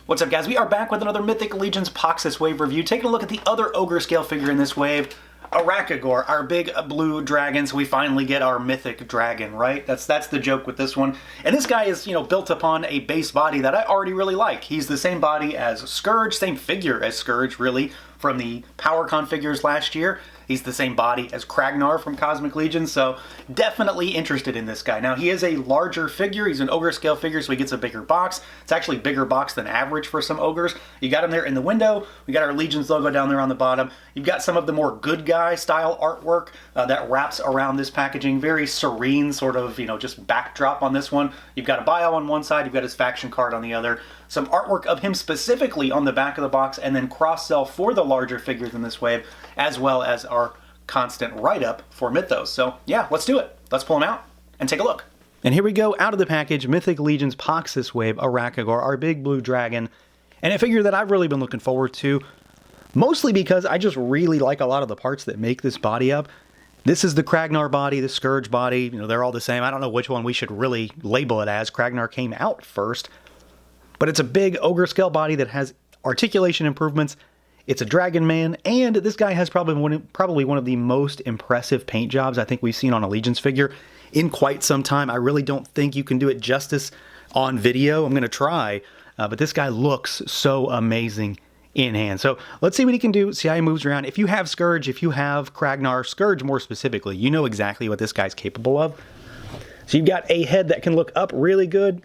What's up, guys? We are back with another Mythic Legions Poxxus wave review, taking a look at the other ogre scale figure in this wave, ARACAGORR, our big blue dragon. So we finally get our mythic dragon, right? That's the joke with this one. And this guy is, built upon a base body that I already really like. He's the same body as Scourge, same figure as Scourge, really, from the PowerCon figures last year. He's the same body as Kragnar from Cosmic Legion, so definitely interested in this guy. Now, he is a larger figure. He's an ogre scale figure, so he gets a bigger box. It's actually a bigger box than average for some ogres. You got him there in the window. We got our Legions logo down there on the bottom. You've got some of the more good guy style artwork that wraps around this packaging. Very serene sort of, just backdrop on this one. You've got a bio on one side. You've got his faction card on the other. Some artwork of him specifically on the back of the box, and then cross-sell for the larger figures in this wave, as well as our constant write-up for Mythos. So yeah, let's do it. Let's pull them out and take a look. And here we go, out of the package, Mythic Legion's Poxxus wave, ARACAGORR, our big blue dragon, and a figure that I've really been looking forward to, mostly because I just really like a lot of the parts that make this body up. This is the Kragnar body, the Scourge body, they're all the same. I don't know which one we should really label it as. Kragnar came out first. But it's a big ogre scale body that has articulation improvements. It's a dragon man, and this guy has probably one of the most impressive paint jobs I think we've seen on a Legions figure in quite some time. I really don't think you can do it justice on video. I'm going to try, but this guy looks so amazing in hand. So let's see what he can do, see how he moves around. If you have Scourge, if you have Kragnar, Scourge more specifically, you know exactly what this guy's capable of. So you've got a head that can look up really good.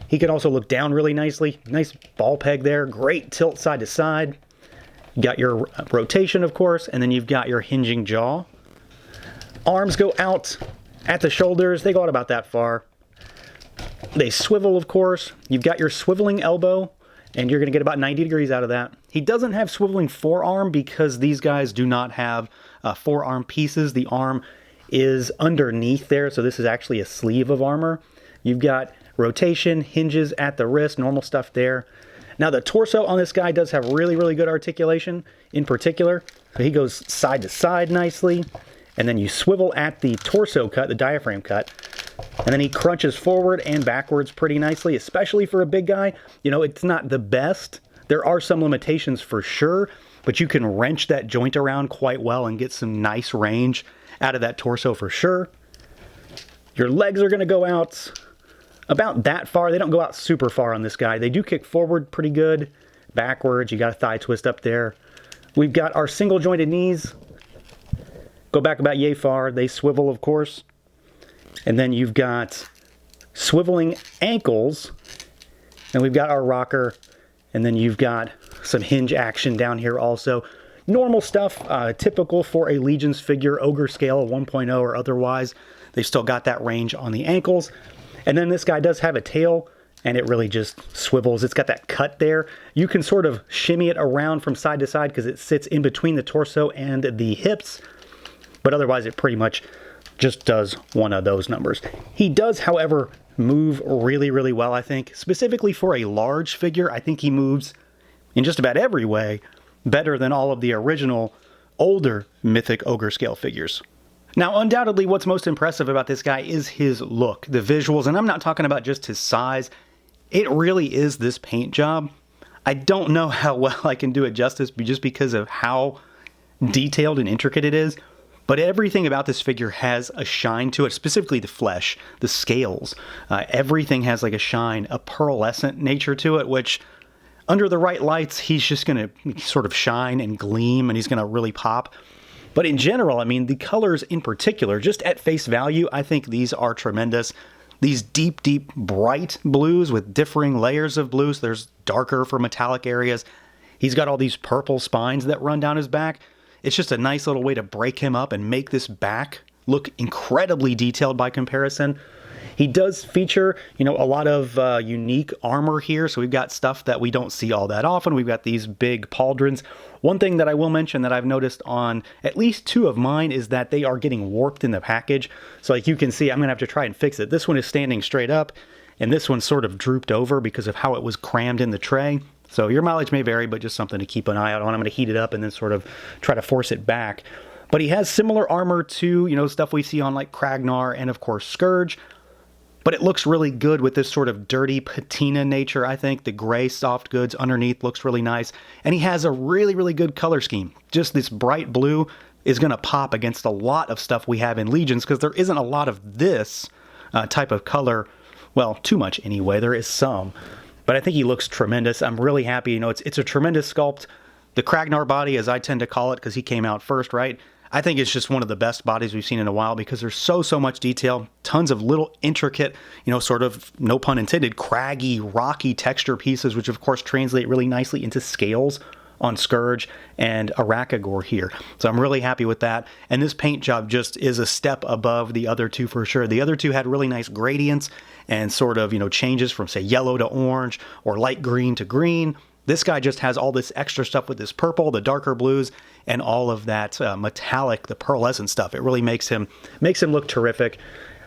He can also look down really nicely. Nice ball peg there. Great tilt side to side. You got your rotation, of course, and then you've got your hinging jaw. Arms go out at the shoulders. They go out about that far. They swivel, of course. You've got your swiveling elbow, and you're going to get about 90 degrees out of that. He doesn't have swiveling forearm because these guys do not have forearm pieces. The arm is underneath there, so this is actually a sleeve of armor. You've got rotation, hinges at the wrist, normal stuff there. Now the torso on this guy does have really, really good articulation in particular. So he goes side to side nicely, and then you swivel at the torso cut, the diaphragm cut, and then he crunches forward and backwards pretty nicely, especially for a big guy. It's not the best. There are some limitations for sure, but you can wrench that joint around quite well and get some nice range out of that torso for sure. Your legs are going to go out about that far. They don't go out super far on this guy. They do kick forward pretty good. Backwards, you got a thigh twist up there. We've got our single jointed knees. Go back about yay far. They swivel, of course. And then you've got swiveling ankles. And we've got our rocker. And then you've got some hinge action down here also. Normal stuff, typical for a Legions figure, ogre scale 1.0 or otherwise. They've still got that range on the ankles. And then this guy does have a tail, and it really just swivels. It's got that cut there. You can sort of shimmy it around from side to side because it sits in between the torso and the hips. But otherwise, it pretty much just does one of those numbers. He does, however, move really, really well, I think. Specifically for a large figure, I think he moves in just about every way better than all of the original, older Mythic Ogre scale figures. Now, undoubtedly, what's most impressive about this guy is his look, the visuals, and I'm not talking about just his size. It really is this paint job. I don't know how well I can do it justice just because of how detailed and intricate it is, but everything about this figure has a shine to it, specifically the flesh, the scales. Everything has like a shine, a pearlescent nature to it, which under the right lights, he's just going to sort of shine and gleam, and he's going to really pop. But in general, the colors in particular, just at face value, I think these are tremendous. These deep, deep, bright blues with differing layers of blues. There's darker for metallic areas. He's got all these purple spines that run down his back. It's just a nice little way to break him up and make this back look incredibly detailed by comparison. He does feature, a lot of unique armor here. So we've got stuff that we don't see all that often. We've got these big pauldrons. One thing that I will mention that I've noticed on at least two of mine is that they are getting warped in the package. So like you can see, I'm going to have to try and fix it. This one is standing straight up, and this one's sort of drooped over because of how it was crammed in the tray. So your mileage may vary, but just something to keep an eye out on. I'm going to heat it up and then sort of try to force it back. But he has similar armor to, stuff we see on like Kragnar and of course Scourge. but it looks really good with this sort of dirty patina nature, I think. The gray soft goods underneath looks really nice. And he has a really, really good color scheme. Just this bright blue is going to pop against a lot of stuff we have in Legions, because there isn't a lot of this type of color. Well, too much anyway. There is some. But I think he looks tremendous. I'm really happy. You know, it's a tremendous sculpt. The Kragnar body, as I tend to call it, because he came out first, right? I think it's just one of the best bodies we've seen in a while, because there's so much detail, tons of little intricate, you know, sort of, no pun intended, craggy, rocky texture pieces, which of course translate really nicely into scales on Scourge and ARACAGORR here. So I'm really happy with that. And this paint job just is a step above the other two for sure. The other two had really nice gradients and sort of, you know, changes from, say, yellow to orange or light green to green. This guy just has all this extra stuff with this purple, the darker blues, and all of that metallic, the pearlescent stuff. It really makes him look terrific.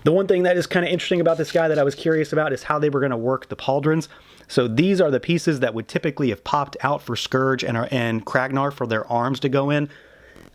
The one thing that is kind of interesting about this guy that I was curious about is how they were going to work the pauldrons. So these are the pieces that would typically have popped out for Scourge and Kragnar for their arms to go in.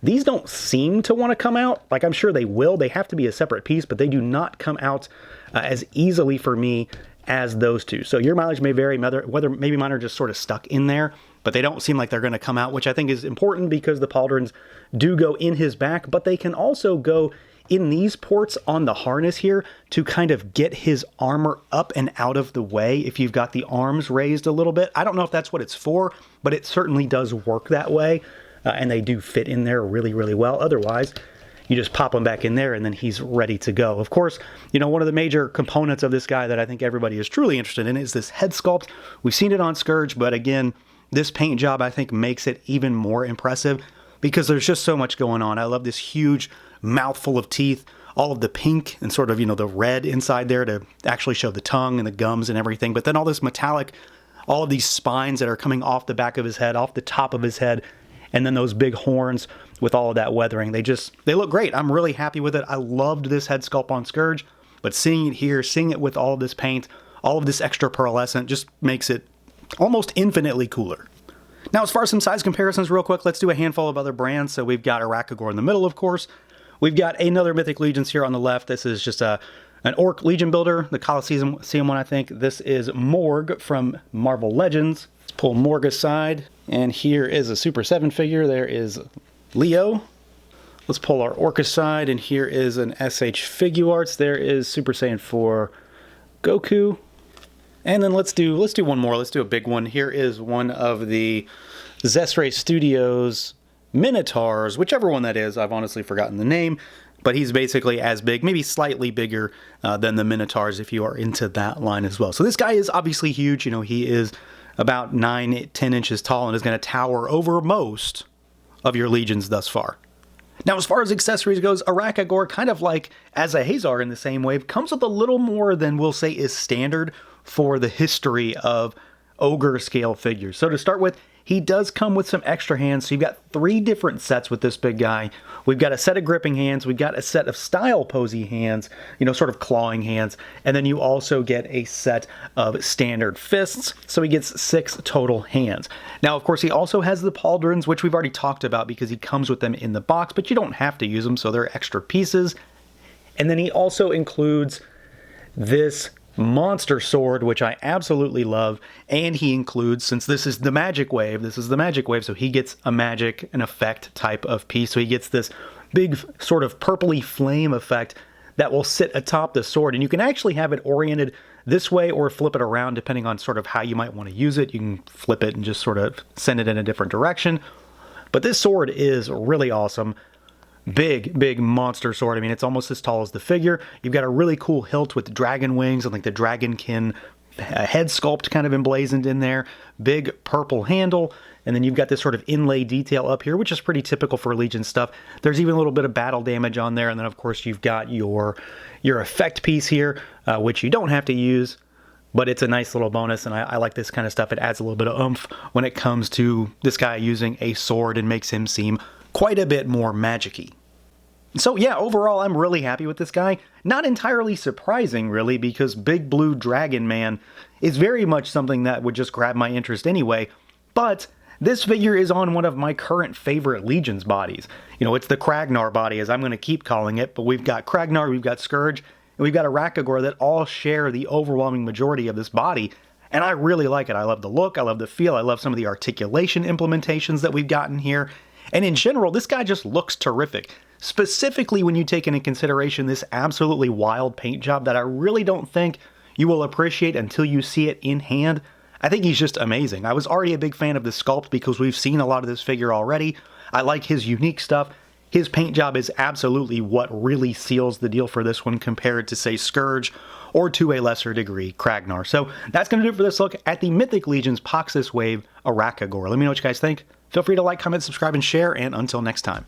These don't seem to want to come out. Like, I'm sure they will. They have to be a separate piece, but they do not come out as easily for me as those two. So your mileage may vary, whether maybe mine are just sort of stuck in there, but they don't seem like they're going to come out, which I think is important because the pauldrons do go in his back, but they can also go in these ports on the harness here to kind of get his armor up and out of the way if you've got the arms raised a little bit. I don't know if that's what it's for, but it certainly does work that way, and they do fit in there really, really well. Otherwise, you just pop him back in there and then he's ready to go. Of course, you know, one of the major components of this guy that I think everybody is truly interested in is this head sculpt. We've seen it on Scourge, but again, this paint job I think makes it even more impressive because there's just so much going on. I love this huge mouthful of teeth, all of the pink and sort of, you know, the red inside there to actually show the tongue and the gums and everything. But then all this metallic, all of these spines that are coming off the back of his head, off the top of his head, and then those big horns with all of that weathering. They look great. I'm really happy with it. I loved this head sculpt on Scourge, but seeing it here, seeing it with all of this paint, all of this extra pearlescent just makes it almost infinitely cooler. Now, as far as some size comparisons real quick, let's do a handful of other brands. So we've got ARACAGORR in the middle, of course. We've got another Mythic Legions here on the left. This is just an Orc Legion builder, the Coliseum one, I think. This is Morg from Marvel Legends. Let's pull Morg aside. And here is a Super 7 figure. There is Leo. Let's pull our Orc aside, and here is an SH Figuarts. There is Super Saiyan 4 Goku. And then let's do one more. Let's do a big one. Here is one of the Zesray Studios Minotaurs, whichever one that is. I've honestly forgotten the name, but he's basically as big, maybe slightly bigger than the Minotaurs if you are into that line as well. So this guy is obviously huge. You know, he is about 9-10 inches tall and is going to tower over most of your Legions thus far. Now, as far as accessories goes, ARACAGORR, kind of like Azahazar in the same wave, comes with a little more than we'll say is standard for the history of ogre scale figures. So to start with, he does come with some extra hands. So you've got 3 different sets with this big guy. We've got a set of gripping hands. We've got a set of style posy hands, you know, sort of clawing hands. And then you also get a set of standard fists. So he gets 6 total hands. Now, of course, he also has the pauldrons, which we've already talked about because he comes with them in the box, but you don't have to use them. So they're extra pieces. And then he also includes this monster sword, which I absolutely love, and he includes, since this is the magic wave, so he gets a magic, an effect type of piece. So he gets this big sort of purpley flame effect that will sit atop the sword, and you can actually have it oriented this way or flip it around depending on sort of how you might want to use it. You can flip it and just sort of send it in a different direction. But this sword is really awesome. Big monster sword. I mean, it's almost as tall as the figure. You've got a really cool hilt with dragon wings and like the dragonkin head sculpt kind of emblazoned in there. Big purple handle. And then you've got this sort of inlay detail up here, which is pretty typical for Legion stuff. There's even a little bit of battle damage on there. And then, of course, you've got your effect piece here, which you don't have to use, but it's a nice little bonus. And I like this kind of stuff. It adds a little bit of oomph when it comes to this guy using a sword and makes him seem quite a bit more magic-y. So yeah, overall, I'm really happy with this guy. Not entirely surprising, really, because Big Blue Dragon Man is very much something that would just grab my interest anyway. But this figure is on one of my current favorite Legions bodies. You know, it's the Kragnar body, as I'm going to keep calling it. But we've got Kragnar, we've got Scourge, and we've got ARACAGORR that all share the overwhelming majority of this body. And I really like it. I love the look, I love the feel, I love some of the articulation implementations that we've gotten here. And in general, this guy just looks terrific. Specifically when you take into consideration this absolutely wild paint job that I really don't think you will appreciate until you see it in hand. I think he's just amazing. I was already a big fan of the sculpt because we've seen a lot of this figure already. I like his unique stuff. His paint job is absolutely what really seals the deal for this one compared to, say, Scourge or to a lesser degree, Kragnar. So that's going to do it for this look at the Mythic Legion's Poxxus Wave ARACAGORR. Let me know what you guys think. Feel free to like, comment, subscribe, and share, and until next time.